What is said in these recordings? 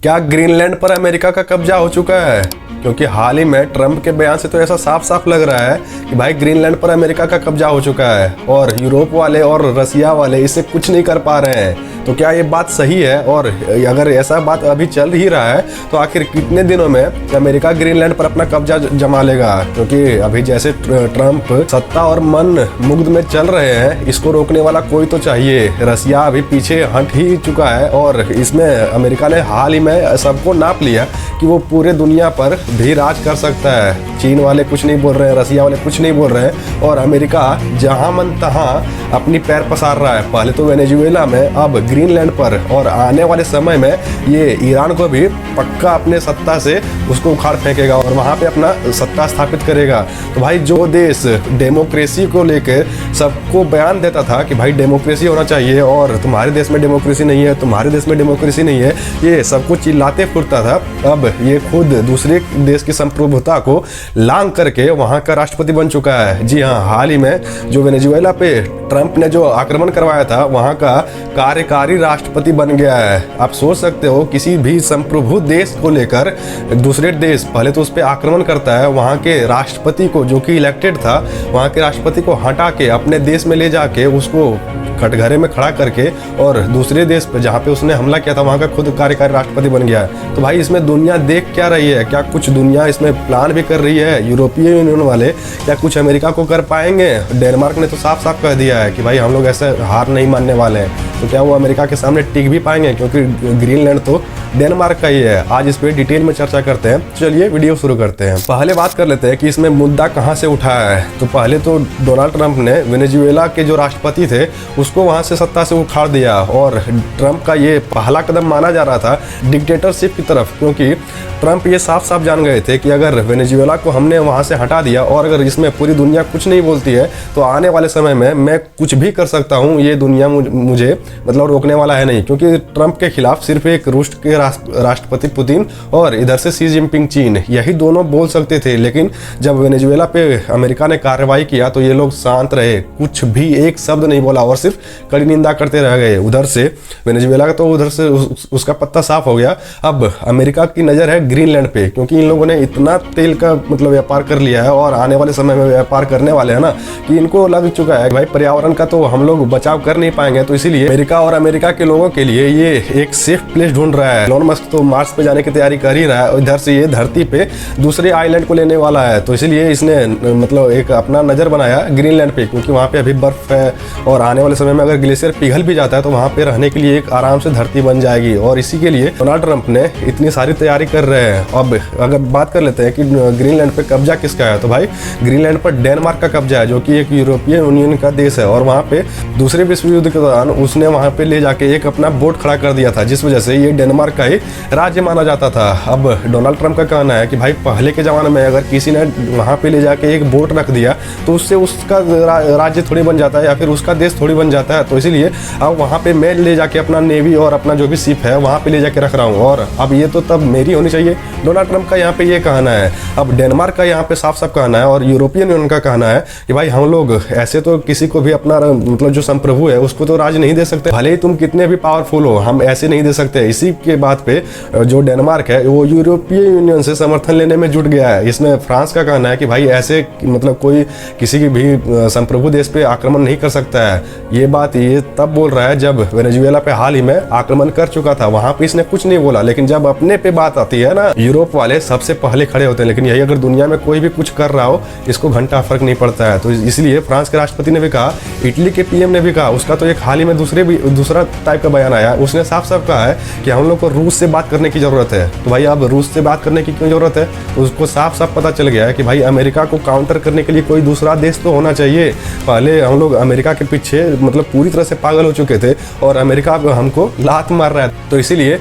क्या ग्रीनलैंड पर अमेरिका का कब्जा हो चुका है? क्योंकि हाल ही में ट्रंप के बयान से तो ऐसा साफ साफ लग रहा है कि भाई ग्रीनलैंड पर अमेरिका का कब्जा हो चुका है और यूरोप वाले और रसिया वाले इसे कुछ नहीं कर पा रहे हैं। तो क्या ये बात सही है? और अगर ऐसा बात अभी चल ही रहा है तो आखिर कितने दिनों में अमेरिका ग्रीनलैंड पर अपना कब्जा जमा लेगा? क्योंकि अभी जैसे ट्रंप सत्ता और मन मुग्ध में चल रहे हैं, इसको रोकने वाला कोई तो चाहिए। रसिया अभी पीछे हट ही चुका है और इसमें अमेरिका ने हाल ही में सबको नाप लिया कि वो पूरे दुनिया पर भी राज कर सकता है। चीन वाले कुछ नहीं बोल रहे हैं, रसिया वाले कुछ नहीं बोल रहे हैं और अमेरिका जहां मन तहां अपनी पैर पसार रहा है। पहले तो वेनेजुएला में, अब ग्रीनलैंड पर, और आने वाले समय में ये ईरान को भी पक्का अपने सत्ता से उसको उखाड़ फेंकेगा और वहां पे अपना सत्ता स्थापित करेगा। तो भाई जो देश डेमोक्रेसी को लेकर सबको बयान देता था कि भाई डेमोक्रेसी होना चाहिए और तुम्हारे देश में डेमोक्रेसी नहीं है, तुम्हारे देश में डेमोक्रेसी नहीं है, ये सबको चिल्लाते फुरता था, अब ये खुद दूसरे देश की संप्रभुता को लांग करके वहां का राष्ट्रपति बन चुका है। जी हाँ, हाल ही में जो वेनेजुएला पे ट्रंप ने जो आक्रमण करवाया था, वहां का कार्यकारी राष्ट्रपति बन गया है। आप सोच सकते हो, किसी भी संप्रभु देश को लेकर दूसरे देश पहले तो उस पर आक्रमण करता है, वहां के राष्ट्रपति को जो कि इलेक्टेड था, वहां के राष्ट्रपति को हटा के अपने देश में ले जाके उसको कटघरे में खड़ा करके और दूसरे देश पे जहाँ पे उसने हमला किया था वहाँ का खुद कार्यकारी राष्ट्रपति बन गया है। तो भाई इसमें दुनिया देख क्या रही है? क्या कुछ दुनिया इसमें प्लान भी कर रही है? यूरोपीय यूनियन वाले क्या कुछ अमेरिका को कर पाएंगे? डेनमार्क ने तो साफ साफ कह दिया है कि भाई हम लोग ऐसे हार नहीं मानने वाले हैं। तो क्या वो अमेरिका के सामने टिक भी पाएंगे? क्योंकि ग्रीनलैंड तो डेनमार्क का ही है। आज इस पे डिटेल में चर्चा करते हैं। चलिए वीडियो शुरू करते हैं। पहले बात कर लेते हैं कि इसमें मुद्दा कहाँ से उठा है। तो पहले तो डोनाल्ड ट्रंप ने वेनेजुएला के जो राष्ट्रपति थे उसको वहां से सत्ता से उखाड़ दिया और ट्रंप का ये पहला कदम माना जा रहा था डिक्टेटरशिप की तरफ, क्योंकि ट्रंप ये साफ साफ जान गए थे कि अगर वेनेजुएला को हमने वहां से हटा दिया और अगर इसमें पूरी दुनिया कुछ नहीं बोलती है तो आने वाले समय में मैं कुछ भी कर सकता हूं, ये दुनिया मुझे मतलब रोकने वाला है नहीं। क्योंकि ट्रंप के खिलाफ सिर्फ एक रूस के राष्ट्रपति पुतिन और इधर से शी जिनपिंग चीन, यही दोनों बोल सकते थे। लेकिन जब वेनेजुएला पे अमेरिका ने कार्रवाई किया तो ये लोग शांत रहे, कुछ भी एक शब्द नहीं बोला और सिर्फ कड़ी निंदा करते रह गए। उधर से वेनेजुएला का तो उधर से उसका पत्ता साफ हो गया। अब अमेरिका की नज़र है ग्रीनलैंड पे, क्योंकि इन लोगों ने इतना तेल का मतलब व्यापार कर लिया है और आने वाले समय में व्यापार करने वाले हैं ना, कि इनको लग चुका है कि भाई पर्यावरण का तो हम लोग बचाव कर नहीं पाएंगे। तो इसीलिए अमेरिका और अमेरिका के लोगों के लिए ये एक सेफ प्लेस ढूंढ रहा है। एलोन मस्क तो मार्स पे जाने की तैयारी कर ही रहा है, इधर से ये धरती पे दूसरे आइलैंड को लेने वाला है। तो इसलिए इसने मतलब एक अपना नज़र बनाया ग्रीनलैंड पे, क्योंकि वहाँ पे अभी बर्फ है और आने वाले समय में अगर ग्लेशियर पिघल भी जाता है तो वहाँ पे रहने के लिए एक आराम से धरती बन जाएगी। और इसी के लिए डोनाल्ड ट्रंप ने इतनी सारी तैयारी कर रहे हैं। अब अगर बात कर लेते हैं कि ग्रीनलैंड पे कब्जा किसका है, तो भाई ग्रीनलैंड पर डेनमार्क का कब्जा है, जो कि एक यूरोपीय यूनियन का देश है। और वहाँ पे दूसरे विश्व युद्ध के दौरान उसने वहाँ पे ले जाके एक अपना बोट खड़ा कर दिया था, जिस वजह से ये डेनमार्क का ही राज्य माना जाता था। अब डोनाल्ड ट्रंप का कहना है कि भाई पहले के ज़माने में अगर किसी ने वहाँ पे ले जाके एक बोट रख दिया तो उससे उसका राज्य थोड़ी बन जाता है या फिर उसका देश थोड़ी बन जाता है। तो इसीलिए अब वहाँ पे मैं ले जाके अपना नेवी और अपना जो भी शिप है वहाँ पे ले जाके रख रहा हूँ और अब ये तो तब मेरी होनी चाहिए। डोनाल्ड ट्रंप का यहाँ पे ये कहना है। अब डेनमार्क का यहाँ पे साफ साफ कहना है और यूरोपियन यूनियन का कहना है कि भाई हम लोग ऐसे तो किसी को भी अपना मतलब जो संप्रभु है उसको तो राज नहीं दे सकते, भले ही तुम कितने भी पावरफुल हो, हम ऐसे नहीं दे सकते। इसी के बात पे जो डेनमार्क है वो यूरोपीय यूनियन से समर्थन लेने में जुट गया है। इसमें फ्रांस का कहना है कि भाई ऐसे मतलब कोई किसी की भी संप्रभु देश पे आक्रमण नहीं कर सकता है। ये बात ये तब बोल रहा है जब वेनेजुएला पे हाल ही में आक्रमण कर चुका था, वहां पे इसने कुछ नहीं बोला। लेकिन जब अपने पे बात आती है ना, यूरोप वाले सबसे पहले खड़े होते हैं। लेकिन यही अगर दुनिया में कोई भी कुछ कर रहा हो, इसको घंटा फर्क नहीं पड़ता है। तो इसलिए फ्रांस के राष्ट्रपति ने भी कहा, इटली के पीएम ने भी कहा, उसका तो एक हाल ही में दूसरा टाइप का बयान आया, उसने साफ साफ कहा है कि हम लोग को रूस से बात करने की जरूरत है। तो भाई अब रूस से बात करने की क्यों जरूरत है? उसको साफ साफ पता चल गया है कि भाई अमेरिका को काउंटर करने के लिए कोई दूसरा देश तो होना चाहिए। पहले हम लोग अमेरिका के पीछे मतलब पूरी तरह से पागल हो चुके थे और अमेरिका अब हमको लात मार रहा है। तो इसीलिए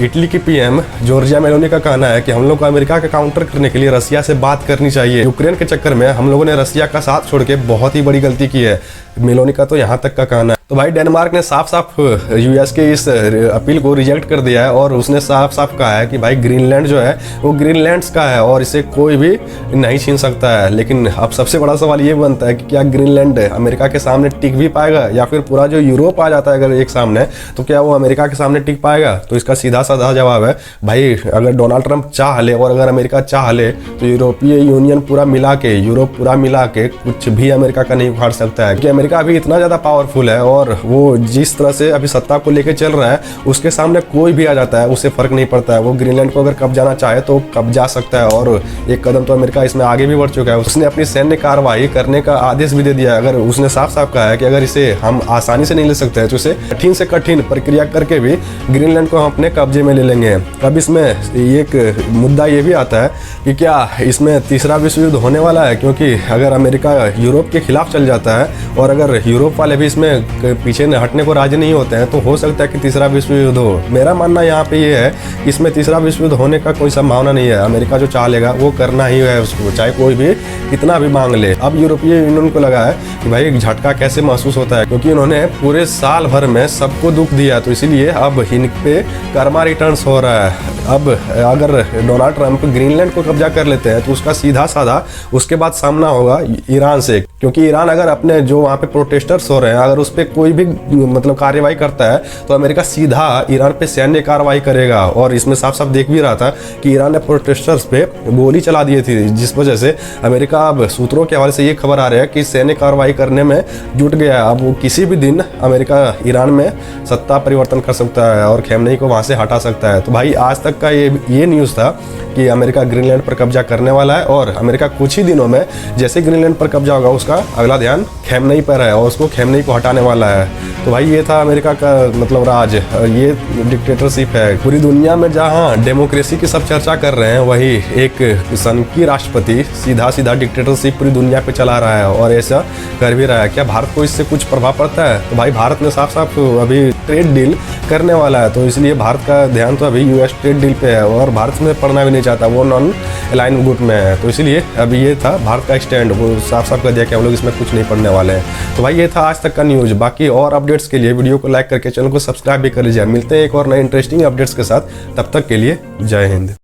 इटली की पीएम जॉर्जिया मेलोनी का कहना है कि हम लोग को अमेरिका का काउंटर करने के लिए रसिया से बात करनी चाहिए। यूक्रेन के चक्कर में हम लोगों ने रसिया का साथ छोड़ के बहुत ही बड़ी गलती की है, मेलोनी का तो यहाँ तक का कहना है। तो भाई डेनमार्क ने साफ साफ यूएस के इस अपील को रिजेक्ट कर दिया है और उसने साफ साफ कहा है कि भाई ग्रीनलैंड जो है वो ग्रीनलैंड्स का है और इसे कोई भी नहीं छीन सकता है। लेकिन अब सबसे बड़ा सवाल ये बनता है कि क्या ग्रीनलैंड अमेरिका के सामने टिक भी पाएगा, या फिर पूरा जो यूरोप आ जाता है अगर एक सामने, तो क्या वो अमेरिका के सामने टिक पाएगा? तो इसका सीधा साधा जवाब है भाई, अगर डोनाल्ड ट्रंप चाह ले और अगर अमेरिका चाह ले तो यूरोपीय यूनियन पूरा मिला के, यूरोप पूरा मिला के कुछ भी अमेरिका का नहीं उखाड़ सकता है, क्योंकि अमेरिका अभी इतना ज़्यादा पावरफुल है और वो जिस तरह से अभी सत्ता को लेके चल रहा है उसके सामने कोई भी आ जाता है, उससे फर्क नहीं पड़ता है। वो ग्रीनलैंड को अगर कब्जाना चाहे तो कब्जा सकता है और एक कदम तो अमेरिका इसमें आगे भी बढ़ चुका है। उसने अपनी सैन्य कार्रवाई करने का आदेश भी दे दिया है। अगर उसने साफ साफ कहा है कि अगर इसे हम आसानी से नहीं ले सकते हैं तो इसे कठिन से कठिन प्रक्रिया करके भी ग्रीनलैंड को हम अपने कब्जे में ले लेंगे। अब इसमें एक मुद्दा ये भी आता है कि क्या इसमें तीसरा विश्व युद्ध होने वाला है, क्योंकि अगर अमेरिका यूरोप के खिलाफ चल जाता है और अगर यूरोप वाले भी इसमें पीछे हटने को राजी नहीं होते हैं तो हो सकता है कि तीसरा विश्व युद्ध हो। मेरा मानना यहाँ पे ये है कि इसमें तीसरा विश्व युद्ध होने का कोई संभावना नहीं है। अमेरिका जो चाह लेगा वो करना ही है उसको, चाहे कोई भी कितना भी मांग ले। अब यूरोपीय यूनियन को लगा है कि भाई एक झटका कैसे महसूस होता है, क्योंकि उन्होंने पूरे साल भर में सबको दुख दिया, तो इसीलिए अब इन पे कर्मा रिटर्न्स हो रहा है। अब अगर डोनाल्ड ट्रंप ग्रीनलैंड को कब्जा कर लेते हैं तो उसका सीधा साधा उसके बाद सामना होगा ईरान से, क्योंकि ईरान अगर अपने जो वहाँ पे प्रोटेस्टर्स हो रहे हैं अगर उस पर कोई भी मतलब कार्रवाई करता है तो अमेरिका सीधा ईरान पे सैन्य कार्रवाई करेगा। और इसमें साफ साफ देख भी रहा था कि ईरान ने प्रोटेस्टर्स पे गोली चला दी थी, जिस वजह से अमेरिका अब सूत्रों के हवाले से ये खबर आ रहा है कि सैन्य कार्रवाई करने में जुट गया है। अब वो किसी भी दिन अमेरिका ईरान में सत्ता परिवर्तन कर सकता है और खैमनेई को वहाँ से हटा सकता है। तो भाई आज तक का ये न्यूज़ था कि अमेरिका ग्रीनलैंड पर कब्जा करने वाला है और अमेरिका कुछ ही दिनों में जैसे ग्रीनलैंड पर कब्जा होगा उसका अगला ध्यान खैमनेई पर है और उसको खैमनेई को हटाने वाला है। तो भाई ये था अमेरिका का मतलब राज, ये डिक्टेटरशिप है। पूरी दुनिया में जहाँ डेमोक्रेसी की सब चर्चा कर रहे हैं वही एक सनकी राष्ट्रपति सीधा सीधा डिक्टेटरशिप पूरी दुनिया पे चला रहा है और ऐसा कर भी रहा है। क्या भारत को इससे कुछ प्रभाव पड़ता है? तो भाई भारत ने साफ साफ अभी ट्रेड डील करने वाला है, तो इसलिए भारत का ध्यान तो अभी यूएस ट्रेड डील पे है और भारत में पढ़ना भी नहीं चाहता, वो नॉन अलाइन गुट में है। तो इसलिए अभी ये था भारत का स्टैंड, वो साफ साफ कर दिया कि हम लोग इसमें कुछ नहीं पढ़ने वाले हैं। तो भाई ये था आज तक का न्यूज़। बाकी और अपडेट्स के लिए वीडियो को लाइक करके चैनल को सब्सक्राइब भी कर लीजिए। मिलते हैं एक और नए इंटरेस्टिंग अपडेट्स के साथ, तब तक के लिए जय हिंद।